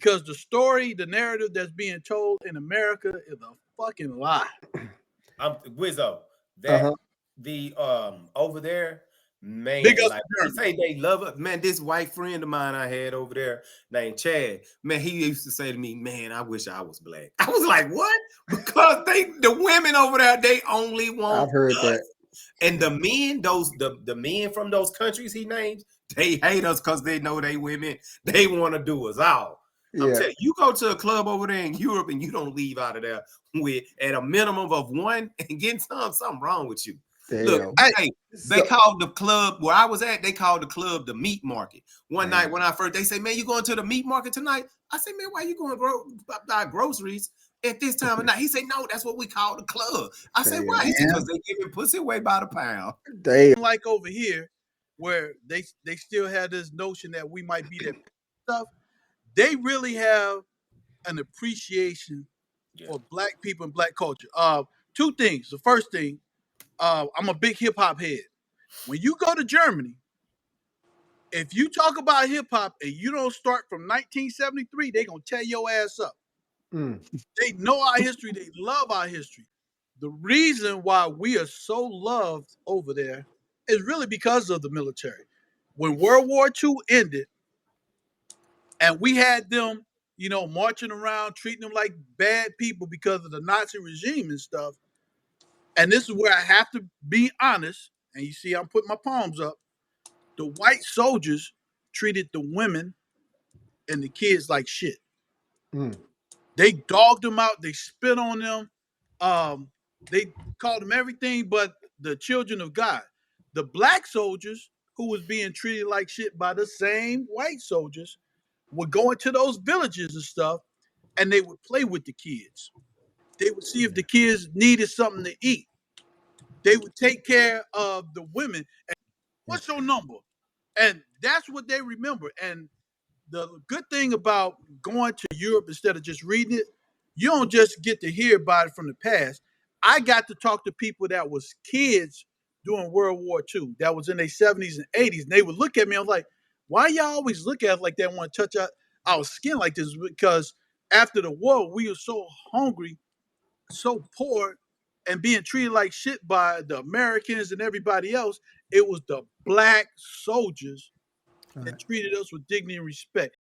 because the story, the narrative that's being told in America is a fucking lie. I'm Wizzo. Uh-huh. That the over there, Big man, up like to they Germany. say they love it. Man, this white friend of mine I had over there named Chad, man, he used to say to me, man, I wish I was black. I was like, what? Because the women over there, they only want I've heard us. that. And the men, the men from those countries he names, they hate us because they know they women, they want to do us all. I'm Yeah. telling you, you go to a club over there in Europe and you don't leave out of there with at a minimum of one and getting something wrong with you. Look, Damn. Hey, hey, they So, called the club where I was at, they called the club the meat market. One damn. night when I first, they say, man, you going to the meat market tonight? I said, man, why you going to buy groceries at this time of night? He said, no, that's what we call the club. I said, why? Damn. He said, because man, they giving pussy away by the pound. Damn. like over here, where they still have this notion that we might be that stuff. They really have an appreciation Yeah. for black people and black culture. Two things. The first thing, I'm a big hip hop head. When you go to Germany, if you talk about hip hop and you don't start from 1973, they gonna tear your ass up. Mm. They know our history. They love our history. The reason why we are so loved over there is really because of the military. When World War II ended, and we had them, marching around, treating them like bad people because of the Nazi regime and stuff. And this is where I have to be honest. And you see, I'm putting my palms up. The white soldiers treated the women and the kids like shit. Mm. They dogged them out. They spit on them. Um, they called them everything but the children of God. The black soldiers, who was being treated like shit by the same white soldiers, would go into those villages and stuff, and they would play with the kids. They would see if the kids needed something to eat. They would take care of the women. And what's your number? And that's what they remember. And the good thing about going to Europe instead of just reading it, you don't just get to hear about it from the past. I got to talk to people that was kids during World War II, that was in their 70s and 80s, and they would look at me. I was like, why y'all always look at us like that, want to touch our skin like this? Because after the war, we were so hungry, so poor, and being treated like shit by the Americans and everybody else. It was the black soldiers All that right. treated us with dignity and respect.